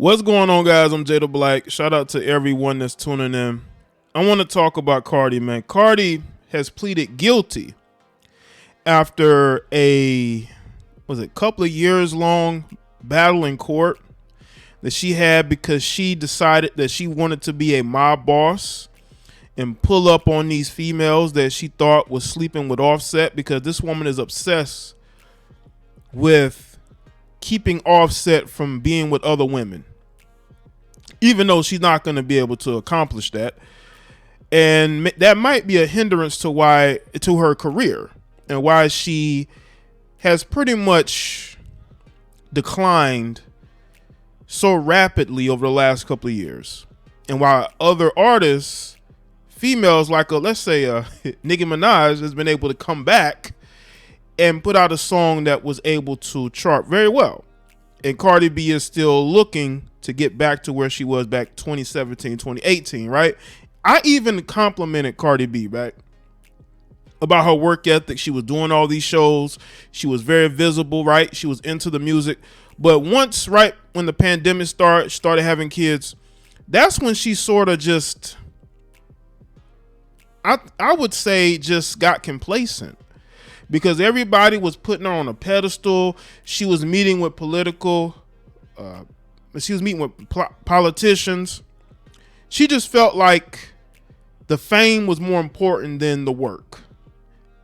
What's going on, guys? I'm Jada Black. Shout out to everyone that's tuning in. I want to talk about Cardi, man. Cardi has pleaded guilty after a couple of years long battle in court that she had because she decided that she wanted to be a mob boss and pull up on these females that she thought was sleeping with Offset, because this woman is obsessed with keeping Offset from being with other women, even though she's not going to be able to accomplish that. And that might be a hindrance to her career and why she has pretty much declined so rapidly over the last couple of years. And while other artists, females like let's say Nicki Minaj, has been able to come back and put out a song that was able to chart very well. And Cardi B is still looking to get back to where she was back 2017, 2018, right? I even complimented Cardi B, right, about her work ethic. She was doing all these shows. She was very visible, right? She was into the music. But once, right, when the pandemic started having kids, that's when she sort of just, I would say, just got complacent. Because everybody was putting her on a pedestal. She was meeting with politicians. She just felt like the fame was more important than the work.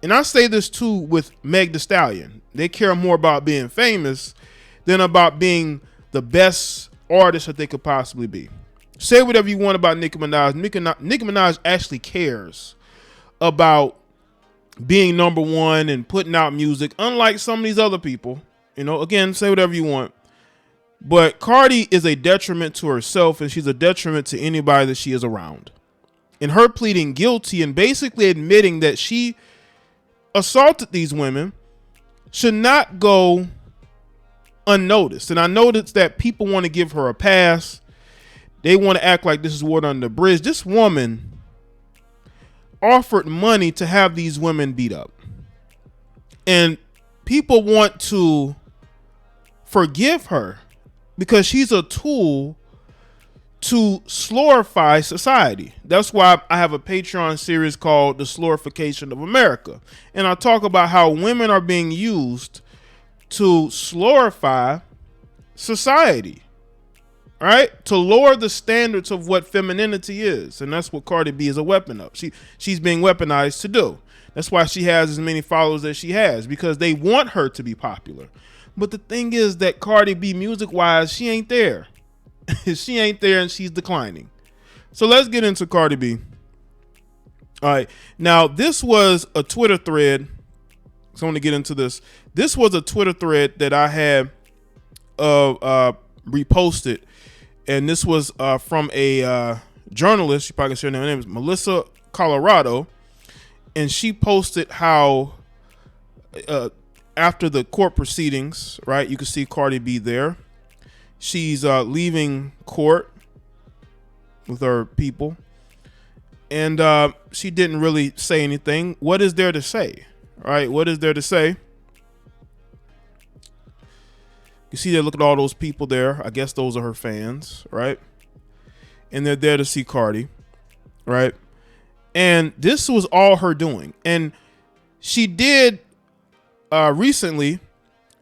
And I say this too with Meg Thee Stallion. They care more about being famous than about being the best artist that they could possibly be. Say whatever you want about Nicki Minaj. Nicki Minaj actually cares about being number one and putting out music, unlike some of these other people. You know, again, say whatever you want. But Cardi is a detriment to herself, and she's a detriment to anybody that she is around. And her pleading guilty and basically admitting that she assaulted these women should not go unnoticed. And I noticed that people want to give her a pass. They want to act like this is water under the bridge. This woman offered money to have these women beat up. And people want to forgive her because she's a tool to slurify society. That's why I have a Patreon series called The Slurification of America. And I talk about how women are being used to slurify society, right? To lower the standards of what femininity is. And that's what Cardi B is a weapon of. She's being weaponized to do. That's why she has as many followers as she has, because they want her to be popular. But the thing is that Cardi B, music-wise, she ain't there. She ain't there, and she's declining. So let's get into Cardi B. All right. Now, this was a Twitter thread. So I want to get into this. This was a Twitter thread that I had reposted. And this was from a journalist. You probably can see her name. Her name is Melissa Colorado. And she posted how after the court proceedings, right, you can see Cardi B there. She's leaving court with her people. And she didn't really say anything. What is there to say? Right? What is there to say? You see there, look at all those people there. I guess those are her fans, right? And they're there to see Cardi, right? And this was all her doing. And she did recently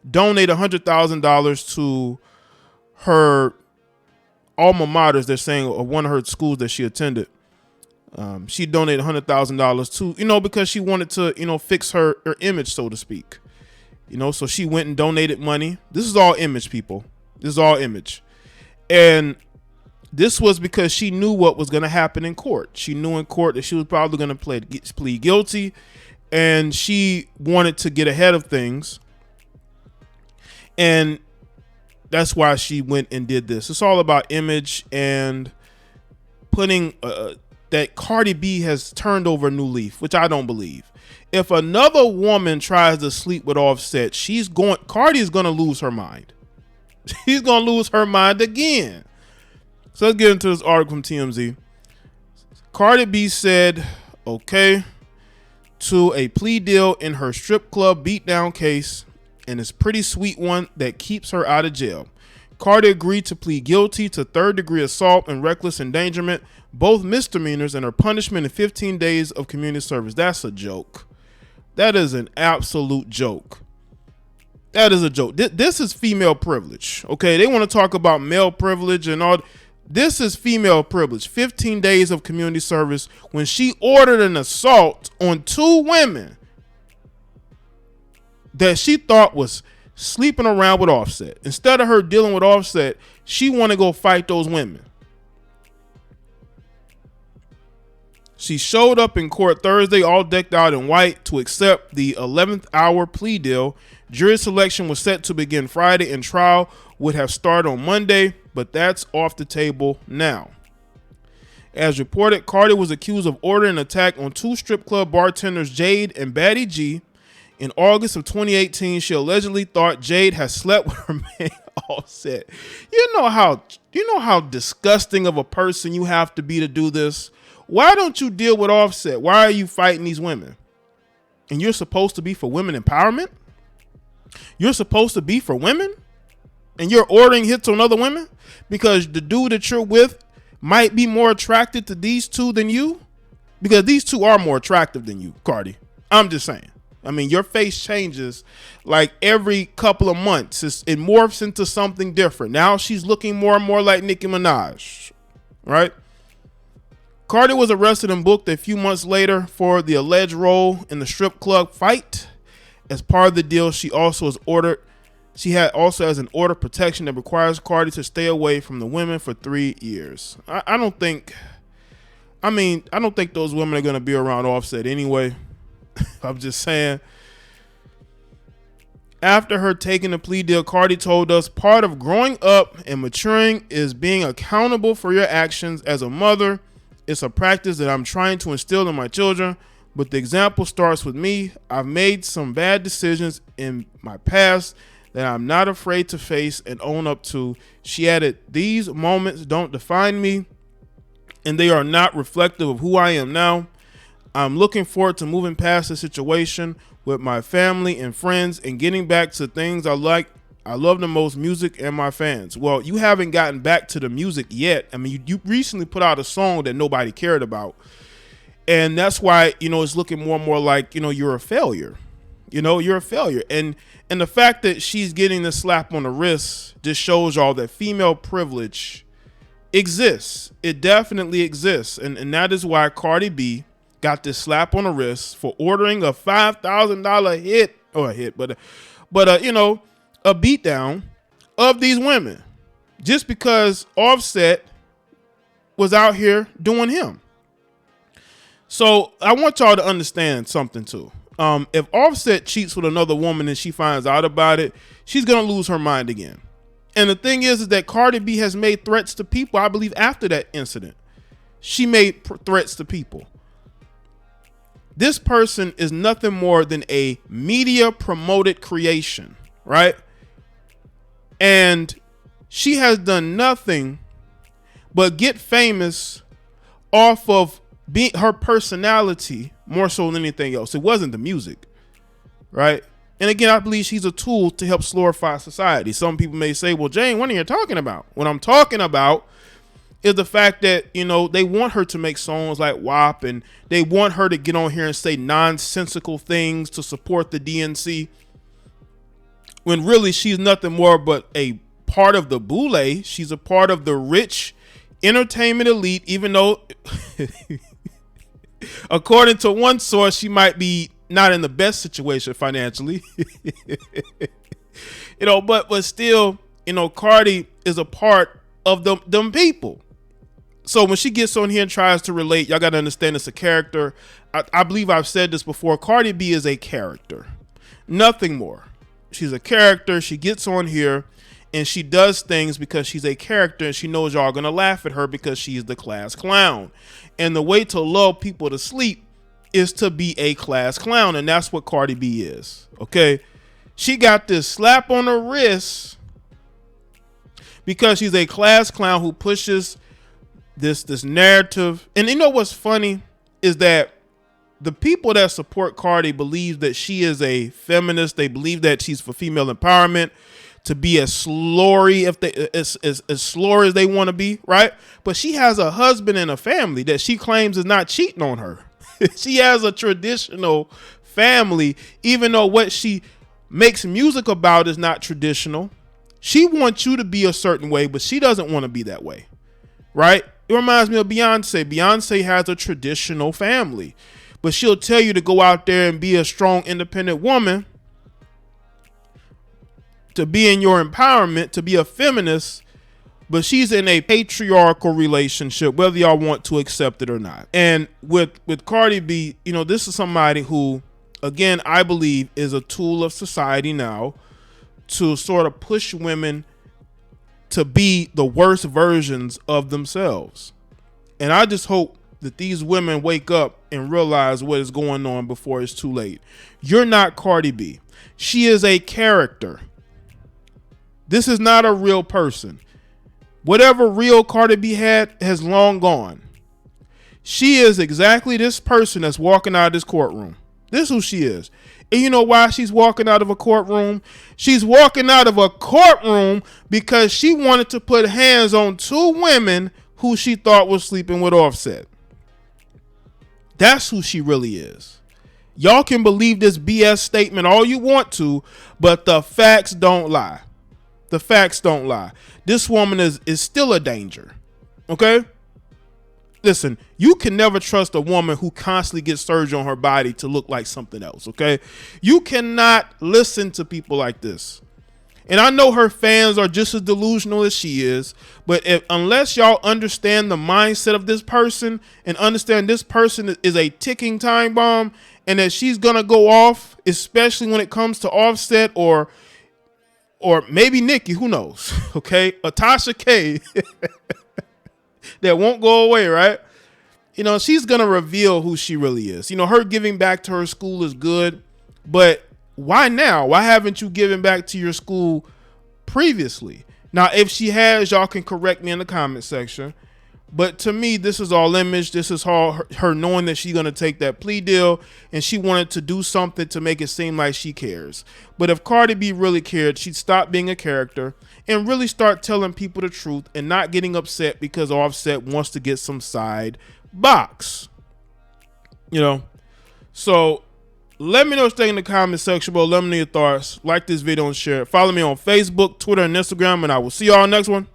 donate $100,000 to her alma maters. They're saying, or one of her schools that she attended. She donated $100,000 to, because she wanted to, fix her image, so to speak. So she went and donated money. This is all image, people. This is all image. And this was because she knew what was going to happen in court. She knew in court that she was probably going to plead guilty. And she wanted to get ahead of things. And that's why she went and did this. It's all about image and putting that Cardi B has turned over a new leaf, which I don't believe. If another woman tries to sleep with Offset, Cardi is going to lose her mind. She's going to lose her mind again. So let's get into this article from TMZ. Cardi B said, okay, to a plea deal in her strip club beatdown case, and it's a pretty sweet one that keeps her out of jail. Cardi agreed to plead guilty to third-degree assault and reckless endangerment, both misdemeanors, and her punishment in 15 days of community service. That's a joke. That is an absolute joke. That is a joke. This is female privilege. Okay, they want to talk about male privilege and all. This is female privilege. 15 days of community service when she ordered an assault on 2 women that she thought was sleeping around with Offset. Instead of her dealing with Offset, she want to go fight those women. She showed up in court Thursday all decked out in white to accept the 11th hour plea deal. Jury selection was set to begin Friday and trial would have started on Monday, but that's off the table now. As reported, Cardi was accused of ordering an attack on 2 strip club bartenders, Jaye and Batty G. In August of 2018, she allegedly thought Jaye had slept with her man Offset. You know how disgusting of a person you have to be to do this? Why don't you deal with Offset? Why are you fighting these women? And you're supposed to be for women empowerment? You're supposed to be for women? And you're ordering hits on other women? Because the dude that you're with might be more attracted to these 2 than you? Because these 2 are more attractive than you, Cardi. I'm just saying. I mean, your face changes like every couple of months. It morphs into something different. Now she's looking more and more like Nicki Minaj, right? Cardi was arrested and booked a few months later for the alleged role in the strip club fight. As part of the deal, she also has an order of protection that requires Cardi to stay away from the women for 3 years. I don't think those women are going to be around Offset anyway. I'm just saying. After her taking the plea deal, Cardi told us, part of growing up and maturing is being accountable for your actions as a mother. It's a practice that I'm trying to instill in my children, but the example starts with me. I've made some bad decisions in my past that I'm not afraid to face and own up to. She added, these moments don't define me and they are not reflective of who I am now. I'm looking forward to moving past the situation with my family and friends and getting back to things I like. I love the most, music and my fans. Well, you haven't gotten back to the music yet. I mean, you recently put out a song that nobody cared about. And that's why, it's looking more and more like, you're a failure. You're a failure. And the fact that she's getting the slap on the wrist just shows y'all that female privilege exists. It definitely exists. And that is why Cardi B got this slap on the wrist for ordering a $5,000 hit, or a hit, but a beatdown of these women just because Offset was out here doing him. So I want y'all to understand something too. If Offset cheats with another woman and she finds out about it, she's going to lose her mind again. And the thing is that Cardi B has made threats to people, I believe, after that incident. She made threats to people. This person is nothing more than a media promoted creation, right? And she has done nothing but get famous off of her personality more so than anything else. It wasn't the music, right? And again, I believe she's a tool to help solidify society. Some people may say, well, Jane, what are you talking about? What I'm talking about is the fact that, they want her to make songs like WAP and they want her to get on here and say nonsensical things to support the DNC when really she's nothing more but a part of the boule. She's a part of the rich entertainment elite, even though according to one source, she might be not in the best situation financially, but still, Cardi is a part of them people. So when she gets on here and tries to relate, y'all got to understand it's a character. I believe I've said this before. Cardi B is a character, nothing more. She's a character. She gets on here and she does things because she's a character and she knows y'all going to laugh at her because she's the class clown. And the way to lull people to sleep is to be a class clown. And that's what Cardi B is. Okay. She got this slap on her wrist because she's a class clown who pushes this narrative. And what's funny is that the people that support Cardi believe that she is a feminist. They believe that she's for female empowerment. to be as slurry if they as slur as they want to be, right? But she has a husband and a family that she claims is not cheating on her. She has a traditional family, even though what she makes music about is not traditional. She wants you to be a certain way, but she doesn't want to be that way, right? It reminds me of Beyonce. Beyonce has a traditional family, but she'll tell you to go out there and be a strong, independent woman, to be in your empowerment, to be a feminist, but she's in a patriarchal relationship, whether y'all want to accept it or not. And with Cardi B, you know, this is somebody who, again, I believe is a tool of society now to sort of push women to be the worst versions of themselves. And I just hope that these women wake up and realize what is going on before it's too late. You're not Cardi B. She is a character. This is not a real person. Whatever real Cardi B had has long gone. She is exactly this person that's walking out of this courtroom. This is who she is. And you know why she's walking out of a courtroom? She's walking out of a courtroom because she wanted to put hands on two women who she thought was sleeping with Offset. That's who she really is. Y'all can believe this BS statement all you want to, but the facts don't lie. The facts don't lie. This woman is still a danger. Okay? Listen, you can never trust a woman who constantly gets surgery on her body to look like something else. Okay? You cannot listen to people like this. And I know her fans are just as delusional as she is, but unless y'all understand the mindset of this person and understand this person is a ticking time bomb and that she's gonna go off, especially when it comes to Offset or maybe Nicki, who knows? Okay, a Tasha K that won't go away, right? You know, she's gonna reveal who she really is. You know, her giving back to her school is good, but why now? Why haven't you given back to your school previously? Now, if she has, y'all can correct me in the comment section. But to me, this is all image. This is all her knowing that she's going to take that plea deal and she wanted to do something to make it seem like she cares. But if Cardi B really cared, she'd stop being a character and really start telling people the truth and not getting upset because Offset wants to get some side box. You know, so let me know what you think in the comment section below. Let me know your thoughts. Like this video and share it. Follow me on Facebook, Twitter, and Instagram, and I will see y'all next one.